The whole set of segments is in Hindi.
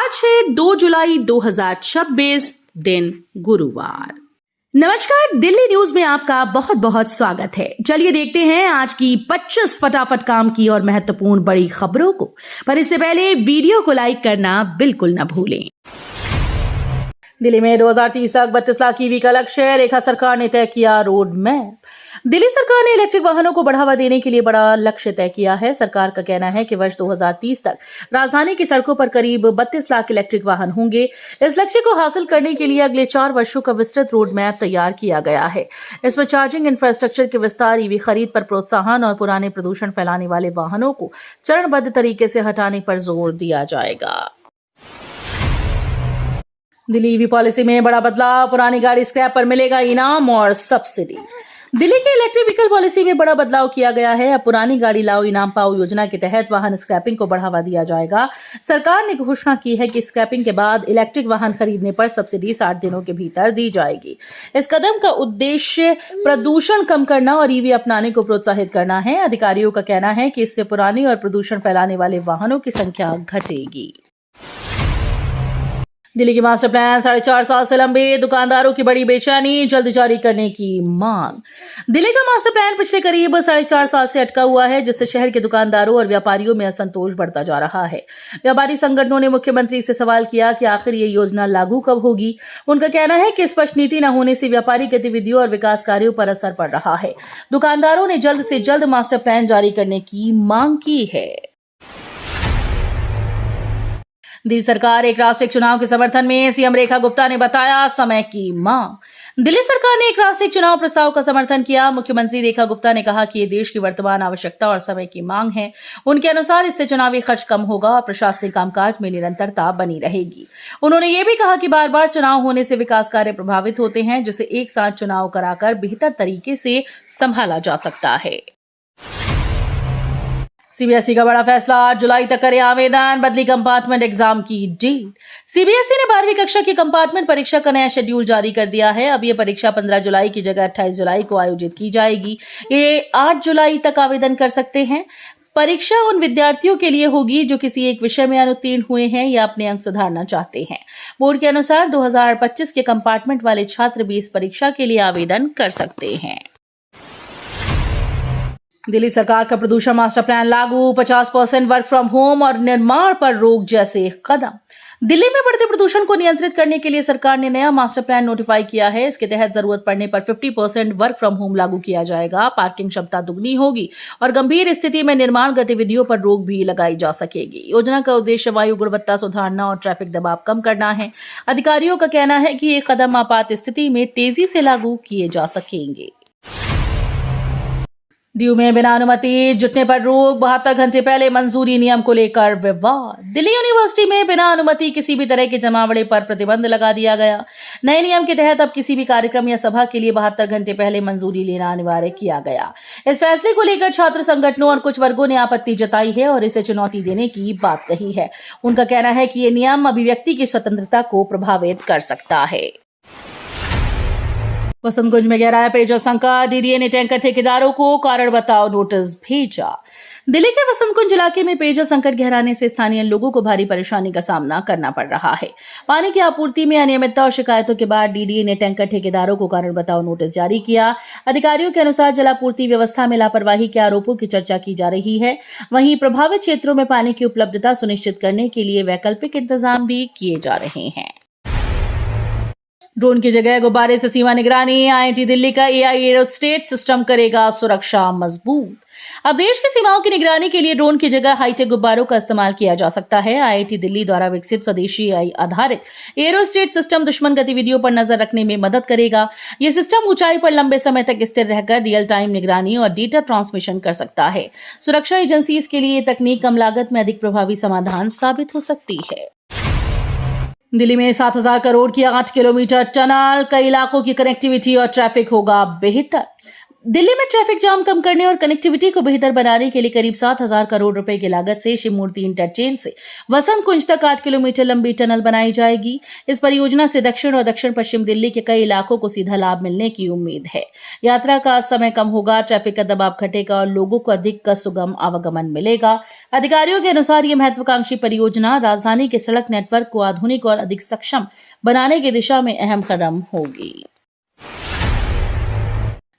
आज है 2 जुलाई 2026 दिन गुरुवार। नमस्कार, दिल्ली न्यूज में आपका बहुत बहुत स्वागत है। चलिए देखते हैं आज की 25 फटाफट काम की और महत्वपूर्ण बड़ी खबरों को। पर इससे पहले वीडियो को लाइक करना बिल्कुल न भूलें। दिल्ली में 2030 तक 32 लाख ईवी का लक्ष्य, रेखा सरकार ने तय किया रोड मैप। दिल्ली सरकार ने इलेक्ट्रिक वाहनों को बढ़ावा देने के लिए बड़ा लक्ष्य तय किया है। सरकार का कहना है कि वर्ष 2030 तक राजधानी की सड़कों पर करीब 32 लाख इलेक्ट्रिक वाहन होंगे। इस लक्ष्य को हासिल करने के लिए अगले 4 वर्षों का विस्तृत रोड मैप तैयार किया गया है। इसमें चार्जिंग इंफ्रास्ट्रक्चर के विस्तार, ईवी खरीद पर प्रोत्साहन और पुराने प्रदूषण फैलाने वाले वाहनों को चरणबद्ध तरीके से हटाने पर जोर दिया जाएगा। दिल्ली ईवी पॉलिसी में बड़ा बदलाव, पुरानी गाड़ी स्क्रैप पर मिलेगा इनाम और सब्सिडी। दिल्ली के इलेक्ट्रिक व्हीकल पॉलिसी में बड़ा बदलाव किया गया है। अब पुरानी गाड़ी लाओ इनाम पाओ योजना के तहत वाहन स्क्रैपिंग को बढ़ावा दिया जाएगा। सरकार ने घोषणा की है कि स्क्रैपिंग के बाद इलेक्ट्रिक वाहन खरीदने पर सब्सिडी 60 दिनों के भीतर दी जाएगी। इस कदम का उद्देश्य प्रदूषण कम करना और ईवी अपनाने को प्रोत्साहित करना है। अधिकारियों का कहना है कि इससे पुराने और प्रदूषण फैलाने वाले वाहनों की संख्या घटेगी। दिल्ली की मास्टर प्लान 4.5 साल से लंबे, दुकानदारों की बड़ी बेचैनी, जल्द जारी करने की मांग। दिल्ली का मास्टर प्लान पिछले करीब 4.5 साल से अटका हुआ है, जिससे शहर के दुकानदारों और व्यापारियों में असंतोष बढ़ता जा रहा है। व्यापारी संगठनों ने मुख्यमंत्री से सवाल किया कि आखिर ये योजना लागू कब होगी। उनका कहना है कि स्पष्ट नीति न होने से व्यापारी गतिविधियों और विकास कार्यों पर असर पड़ रहा है। दुकानदारों ने जल्द से जल्द मास्टर प्लान जारी करने की मांग की है। दिल्ली सरकार एक राष्ट्रीय चुनाव के समर्थन में, सीएम रेखा गुप्ता ने बताया समय की मांग। दिल्ली सरकार ने एक राष्ट्रीय चुनाव प्रस्ताव का समर्थन किया। मुख्यमंत्री रेखा गुप्ता ने कहा कि ये देश की वर्तमान आवश्यकता और समय की मांग है। उनके अनुसार इससे चुनावी खर्च कम होगा और प्रशासनिक कामकाज में निरंतरता बनी रहेगी। उन्होंने ये भी कहा कि बार बार चुनाव होने से विकास कार्य प्रभावित होते हैं, जिसे एक साथ चुनाव कराकर बेहतर तरीके से संभाला जा सकता है। सीबीएसई का बड़ा फैसला, 8 जुलाई तक करे आवेदन, बदली कंपार्टमेंट एग्जाम की डेट। सीबीएसई ने 12वीं कक्षा की कंपार्टमेंट परीक्षा का नया शेड्यूल जारी कर दिया है। अब ये परीक्षा 15 जुलाई की जगह 28 जुलाई को आयोजित की जाएगी। ये 8 जुलाई तक आवेदन कर सकते हैं। परीक्षा उन विद्यार्थियों के लिए होगी जो किसी एक विषय में अनुत्तीर्ण हुए हैं या अपने अंक सुधारना चाहते हैं। बोर्ड के अनुसार 2025 के कंपार्टमेंट वाले छात्र भी इस परीक्षा के लिए आवेदन कर सकते हैं। दिल्ली सरकार का प्रदूषण मास्टर प्लान लागू, 50% वर्क फ्रॉम होम और निर्माण पर रोक जैसे कदम। दिल्ली में बढ़ते प्रदूषण को नियंत्रित करने के लिए सरकार ने नया मास्टर प्लान नोटिफाई किया है। इसके तहत जरूरत पड़ने पर 50% वर्क फ्रॉम होम लागू किया जाएगा। पार्किंग क्षमता दुगनी होगी और गंभीर स्थिति में निर्माण गतिविधियों पर रोक भी लगाई जा सकेगी। योजना का उद्देश्य वायु गुणवत्ता सुधारना और ट्रैफिक दबाव कम करना है। अधिकारियों का कहना है कि ये कदम आपात स्थिति में तेजी से लागू किए जा सकेंगे। दीव में बिना अनुमति जुटने पर रोक, 72 घंटे पहले मंजूरी नियम को लेकर विवाद। दिल्ली यूनिवर्सिटी में बिना अनुमति किसी भी तरह के जमावड़े पर प्रतिबंध लगा दिया गया। नए नियम के तहत अब किसी भी कार्यक्रम या सभा के लिए 72 घंटे पहले मंजूरी लेना अनिवार्य किया गया। इस फैसले को लेकर छात्र संगठनों और कुछ वर्गों ने आपत्ति जताई है और इसे चुनौती देने की बात कही है। उनका कहना है कि ये नियम अभिव्यक्ति की स्वतंत्रता को प्रभावित कर सकता है। वसंतकुंज में गहराया पेयजल संकट, डीडीए ने टैंकर ठेकेदारों को कारण बताओ नोटिस भेजा। दिल्ली के वसंतकुंज इलाके में पेयजल संकट गहराने से स्थानीय लोगों को भारी परेशानी का सामना करना पड़ रहा है। पानी की आपूर्ति में अनियमितता और शिकायतों के बाद डीडीए ने टैंकर ठेकेदारों को कारण बताओ नोटिस जारी किया। अधिकारियों के अनुसार जलापूर्ति व्यवस्था में लापरवाही के आरोपों की चर्चा की जा रही है। वहीं प्रभावित क्षेत्रों में पानी की उपलब्धता सुनिश्चित करने के लिए वैकल्पिक इंतजाम भी किए जा रहे हैं। ड्रोन की जगह गुब्बारे से सीमा निगरानी, आईआईटी दिल्ली का एआई एरोस्टेट सिस्टम करेगा सुरक्षा मजबूत। अब देश की सीमाओं की निगरानी के लिए ड्रोन की जगह हाईटेक गुब्बारों का इस्तेमाल किया जा सकता है। आईआईटी दिल्ली द्वारा विकसित स्वदेशी एआई आधारित एरोस्टेट सिस्टम दुश्मन गतिविधियों पर नजर रखने में मदद करेगा। यह सिस्टम ऊंचाई पर लंबे समय तक स्थिर रहकर रियल टाइम निगरानी और डेटा ट्रांसमिशन कर सकता है। सुरक्षा एजेंसी के लिए यह तकनीक कम लागत में अधिक प्रभावी समाधान साबित हो सकती है। दिल्ली में 7,000 करोड़ की 8 किलोमीटर टनल, कई इलाकों की कनेक्टिविटी और ट्रैफिक होगा बेहतर। दिल्ली में ट्रैफिक जाम कम करने और कनेक्टिविटी को बेहतर बनाने के लिए करीब 7,000 करोड़ रुपए की लागत से शिव मूर्ति इंटरचेंज से वसंत कुंज तक 8 किलोमीटर लंबी टनल बनाई जाएगी। इस परियोजना से दक्षिण और दक्षिण पश्चिम दिल्ली के कई इलाकों को सीधा लाभ मिलने की उम्मीद है। यात्रा का समय कम होगा, ट्रैफिक का दबाव घटेगा और लोगों को अधिक का सुगम आवागमन मिलेगा। अधिकारियों के अनुसार ये महत्वाकांक्षी परियोजना राजधानी के सड़क नेटवर्क को आधुनिक और अधिक सक्षम बनाने की दिशा में अहम कदम होगी।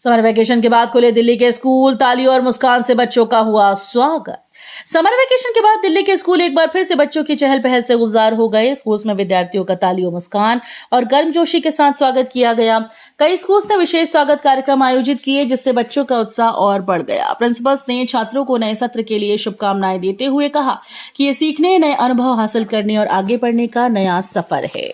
समर वैकेशन के बाद खुले दिल्ली के स्कूल, तालियों और मुस्कान से बच्चों का हुआ स्वागत। समर वैकेशन के बाद दिल्ली के स्कूल एक बार फिर से बच्चों की चहल पहल से गुलजार हो गए। स्कूल्स में विद्यार्थियों का तालियों, मुस्कान और गर्मजोशी के साथ स्वागत किया गया। कई स्कूल्स ने विशेष स्वागत कार्यक्रम आयोजित किए, जिससे बच्चों का उत्साह और बढ़ गया। प्रिंसिपल्स ने छात्रों को नए सत्र के लिए शुभकामनाएं देते हुए कहा कि ये सीखने, नए अनुभव हासिल करने और आगे बढ़ने का नया सफर है।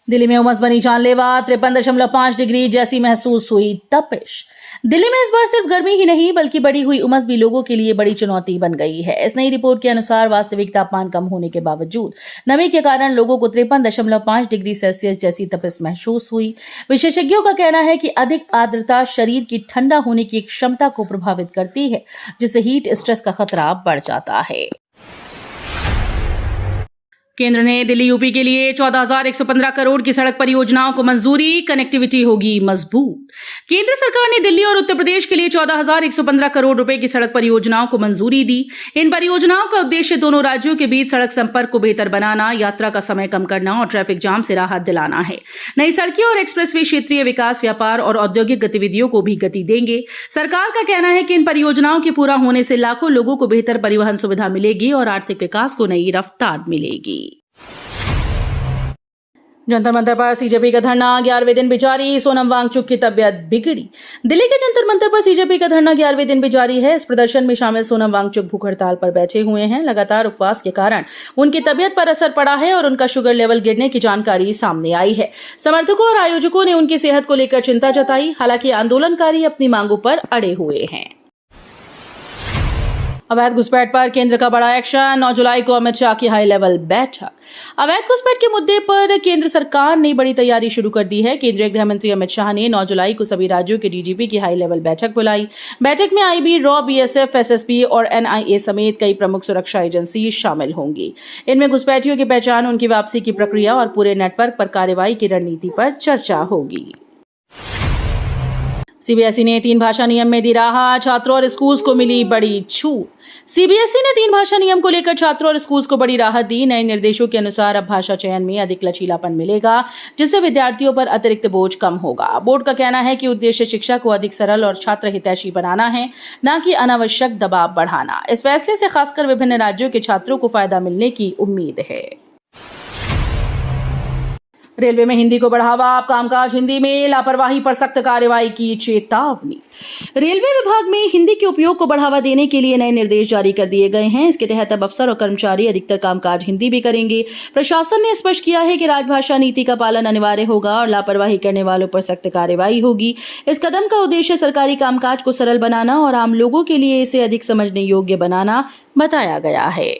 दिल्ली में उमस बनी जानलेवा, 53.5 डिग्री जैसी महसूस हुई तपिश। दिल्ली में इस बार सिर्फ गर्मी ही नहीं बल्कि बढ़ी हुई उमस भी लोगों के लिए बड़ी चुनौती बन गई है। इस नई रिपोर्ट के अनुसार वास्तविक तापमान कम होने के बावजूद नमी के कारण लोगों को 53.5 डिग्री सेल्सियस जैसी तपिश महसूस हुई। विशेषज्ञों का कहना है कि अधिक आर्द्रता शरीर की ठंडा होने की क्षमता को प्रभावित करती है, जिससे हीट स्ट्रेस का खतरा बढ़ जाता है। केंद्र ने दिल्ली यूपी के लिए 14,115 करोड़ की सड़क परियोजनाओं को मंजूरी, कनेक्टिविटी होगी मजबूत। केंद्र सरकार ने दिल्ली और उत्तर प्रदेश के लिए 14,115 करोड़ रुपए की सड़क परियोजनाओं को मंजूरी दी। इन परियोजनाओं का उद्देश्य दोनों राज्यों के बीच सड़क संपर्क को बेहतर बनाना, यात्रा का समय कम करना और ट्रैफिक जाम से राहत दिलाना है। नई सड़कें और एक्सप्रेसवे क्षेत्रीय विकास, व्यापार और औद्योगिक गतिविधियों को भी गति देंगे। सरकार का कहना है कि इन परियोजनाओं के पूरा होने से लाखों लोगों को बेहतर परिवहन सुविधा मिलेगी और आर्थिक विकास को नई रफ्तार मिलेगी। जंतर मंतर पर सीजेपी का धरना 11वें दिन भी जारी, सोनम वांगचुक की तबियत बिगड़ी। दिल्ली के जंतर मंतर पर सीजेपी का धरना 11वें दिन भी जारी है। इस प्रदर्शन में शामिल सोनम वांगचुक भूख हड़ताल पर बैठे हुए हैं। लगातार उपवास के कारण उनकी तबियत पर असर पड़ा है और उनका शुगर लेवल गिरने की जानकारी सामने आई है। समर्थकों और आयोजकों ने उनकी सेहत को लेकर चिंता जताई। हालांकि आंदोलनकारी अपनी मांगों पर अड़े हुए हैं। अवैध घुसपैठ पर केंद्र का बड़ा एक्शन, 9 जुलाई को अमित शाह की हाई लेवल बैठक। अवैध घुसपैठ के मुद्दे पर केंद्र सरकार ने बड़ी तैयारी शुरू कर दी है। केंद्रीय गृह मंत्री अमित शाह ने 9 जुलाई को सभी राज्यों के डीजीपी की हाई लेवल बैठक बुलाई। बैठक में आईबी, रॉ, बीएसएफ, एसएसपी और एनआईए समेत कई प्रमुख सुरक्षा एजेंसी शामिल होंगी। इनमें घुसपैठियों की पहचान, उनकी वापसी की प्रक्रिया और पूरे नेटवर्क पर कार्रवाई की रणनीति पर चर्चा होगी। सीबीएसई ने 3 भाषा नियम में दी राहत, छात्रों और स्कूल्स को मिली बड़ी छूट। सीबीएसई ने 3 भाषा नियम को लेकर छात्रों और स्कूल्स को बड़ी राहत दी। नए निर्देशों के अनुसार अब भाषा चयन में अधिक लचीलापन मिलेगा, जिससे विद्यार्थियों पर अतिरिक्त बोझ कम होगा। बोर्ड का कहना है कि उद्देश्य शिक्षा को अधिक सरल और छात्र हितैषी बनाना है, न कि अनावश्यक दबाव बढ़ाना। इस फैसले से खासकर विभिन्न राज्यों के छात्रों को फायदा मिलने की उम्मीद है। रेलवे में हिंदी को बढ़ावा, कामकाज हिंदी में, लापरवाही पर सख्त कार्रवाई की चेतावनी। रेलवे विभाग में हिंदी के उपयोग को बढ़ावा देने के लिए नए निर्देश जारी कर दिए गए हैं। इसके तहत अब अफसर और कर्मचारी अधिकतर कामकाज हिंदी भी करेंगे। प्रशासन ने स्पष्ट किया है कि राजभाषा नीति का पालन अनिवार्य होगा और लापरवाही करने वालों पर सख्त कार्रवाई होगी। इस कदम का उद्देश्य सरकारी कामकाज को सरल बनाना और आम लोगों के लिए इसे अधिक समझने योग्य बनाना बताया गया है।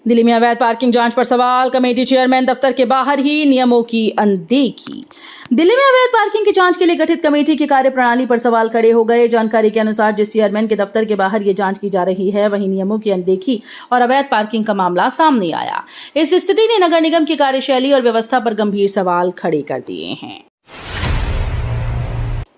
दिल्ली में अवैध पार्किंग जांच पर सवाल, कमेटी चेयरमैन दफ्तर के बाहर ही नियमों की अनदेखी। दिल्ली में अवैध पार्किंग की जांच के लिए गठित कमेटी की कार्यप्रणाली पर सवाल खड़े हो गए। जानकारी के अनुसार जिस चेयरमैन के दफ्तर के बाहर ये जांच की जा रही है, वहीं नियमों की अनदेखी और अवैध पार्किंग का मामला सामने आया। इस स्थिति ने नगर निगम की कार्यशैली और व्यवस्था पर गंभीर सवाल खड़े कर दिए हैं।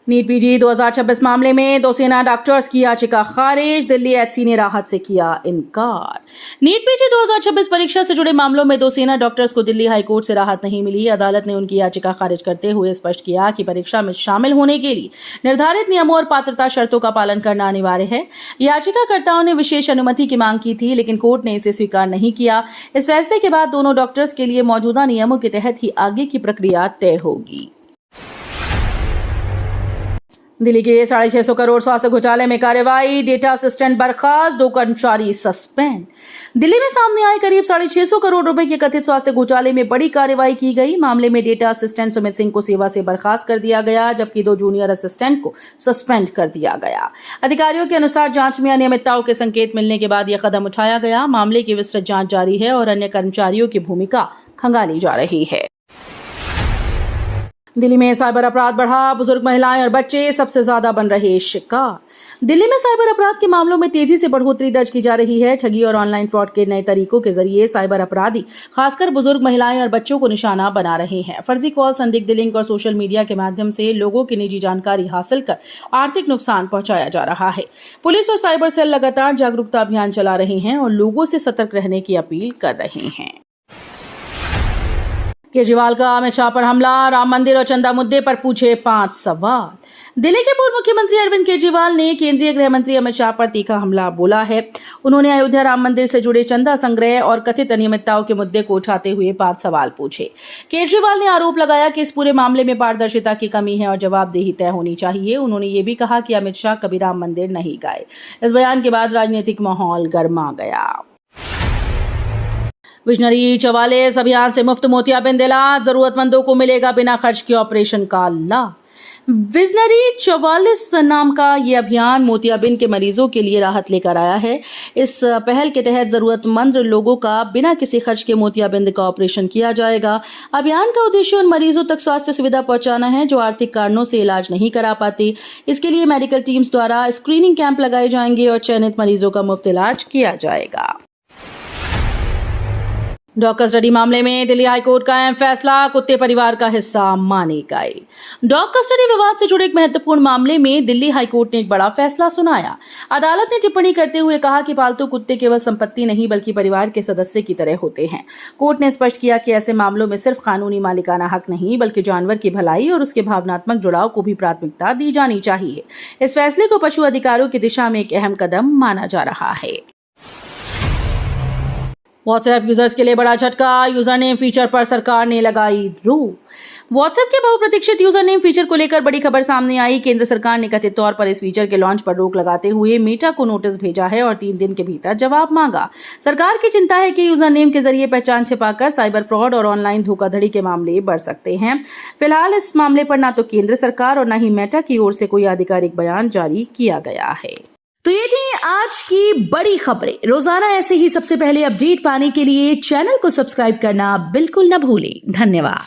नीट पीजी 2026 मामले में 2 सेना डॉक्टर्स की याचिका खारिज, दिल्ली एचसी ने राहत से किया इनकार। नीट पीजी 2026 परीक्षा से जुड़े मामलों में 2 सेना डॉक्टर्स को दिल्ली हाईकोर्ट से राहत नहीं मिली। अदालत ने उनकी याचिका खारिज करते हुए स्पष्ट किया कि परीक्षा में शामिल होने के लिए निर्धारित नियमों और पात्रता शर्तों का पालन करना अनिवार्य है। याचिकाकर्ताओं ने विशेष अनुमति की मांग की थी, लेकिन कोर्ट ने इसे स्वीकार नहीं किया। इस फैसले के बाद दोनों डॉक्टर्स के लिए मौजूदा नियमों के तहत ही आगे की प्रक्रिया तय होगी। दिल्ली के 650 करोड़ स्वास्थ्य घोटाले में कार्रवाई, डेटा असिस्टेंट बर्खास्त, 2 कर्मचारी सस्पेंड। दिल्ली में सामने आए करीब 650 करोड़ रुपए के कथित स्वास्थ्य घोटाले में बड़ी कार्रवाई की गई। मामले में डेटा असिस्टेंट सुमित सिंह को सेवा से बर्खास्त कर दिया गया, जबकि 2 जूनियर असिस्टेंट को सस्पेंड कर दिया गया। अधिकारियों के अनुसार जांच में अनियमितताओं के संकेत मिलने के बाद यह कदम उठाया गया। मामले की विस्तृत जांच जारी है और अन्य कर्मचारियों की भूमिका खंगाली जा रही है। दिल्ली में साइबर अपराध बढ़ा, बुजुर्ग महिलाएं और बच्चे सबसे ज्यादा बन रहे शिकार। दिल्ली में साइबर अपराध के मामलों में तेजी से बढ़ोतरी दर्ज की जा रही है। ठगी और ऑनलाइन फ्रॉड के नए तरीकों के जरिए साइबर अपराधी खासकर बुजुर्ग महिलाएं और बच्चों को निशाना बना रहे हैं। फर्जी कॉल, संदिग्ध लिंक और सोशल मीडिया के माध्यम से लोगों की निजी जानकारी हासिल कर आर्थिक नुकसान पहुंचाया जा रहा है। पुलिस और साइबर सेल लगातार जागरूकता अभियान चला रहे हैं और लोगों से सतर्क रहने की अपील कर रहे हैं। केजरीवाल का अमित शाह पर हमला, राम मंदिर और चंदा मुद्दे पर पूछे 5 सवाल। दिल्ली के पूर्व मुख्यमंत्री अरविंद केजरीवाल ने केंद्रीय गृह मंत्री अमित शाह पर तीखा हमला बोला है। उन्होंने अयोध्या राम मंदिर से जुड़े चंदा संग्रह और कथित अनियमितताओं के मुद्दे को उठाते हुए 5 सवाल पूछे। केजरीवाल ने आरोप लगाया कि इस पूरे मामले में पारदर्शिता की कमी है और जवाबदेही तय होनी चाहिए। उन्होंने ये भी कहा कि अमित शाह कभी राम मंदिर नहीं गए। इस बयान के बाद राजनीतिक माहौल गर्मा गया। विजनरी 44 अभियान से मुफ्त मोतियाबिंद दिला, जरूरतमंदों को मिलेगा बिना खर्च के ऑपरेशन का लाभ। विजनरी 44 नाम का ये अभियान मोतियाबिंद के मरीजों के लिए राहत लेकर आया है। इस पहल के तहत जरूरतमंद लोगों का बिना किसी खर्च के मोतियाबिंद का ऑपरेशन किया जाएगा। अभियान का उद्देश्य उन मरीजों तक स्वास्थ्य सुविधा पहुंचाना है जो आर्थिक कारणों से इलाज नहीं करा पाते। इसके लिए मेडिकल टीम्स द्वारा स्क्रीनिंग कैंप लगाए जाएंगे और चयनित मरीजों का मुफ्त इलाज किया जाएगा। डॉग कस्टडी मामले में दिल्ली हाईकोर्ट का अहम फैसला, कुत्ते परिवार का हिस्सा माने गए। डॉग कस्टडी विवाद से जुड़े एक महत्वपूर्ण मामले में दिल्ली हाईकोर्ट ने एक बड़ा फैसला सुनाया। अदालत ने टिप्पणी करते हुए कहा कि पालतू कुत्ते केवल संपत्ति नहीं बल्कि परिवार के सदस्य की तरह होते हैं। कोर्ट ने स्पष्ट किया कि ऐसे मामलों में सिर्फ कानूनी मालिकाना हक नहीं बल्कि जानवर की भलाई और उसके भावनात्मक जुड़ाव को भी प्राथमिकता दी जानी चाहिए। इस फैसले को पशु अधिकारों की दिशा में एक अहम कदम माना जा रहा है। व्हाट्सएप यूजर्स के लिए बड़ा झटका, यूजर नेम फीचर पर सरकार ने लगाई रोक। व्हाट्सएप के बहुप्रतीक्षित यूजर नेम फीचर को लेकर बड़ी खबर सामने आई। केंद्र सरकार ने कथित तौर पर इस फीचर के लॉन्च पर रोक लगाते हुए मेटा को नोटिस भेजा है और 3 दिन के भीतर जवाब मांगा। सरकार की चिंता है कि यूजर नेम के जरिए पहचान छिपाकर साइबर फ्रॉड और ऑनलाइन धोखाधड़ी के मामले बढ़ सकते हैं। फिलहाल इस मामले पर न तो केंद्र सरकार और न ही मेटा की ओर से कोई आधिकारिक बयान जारी किया गया है। तो ये थी आज की बड़ी खबरें। रोजाना ऐसे ही सबसे पहले अपडेट पाने के लिए चैनल को सब्सक्राइब करना बिल्कुल न भूलें। धन्यवाद।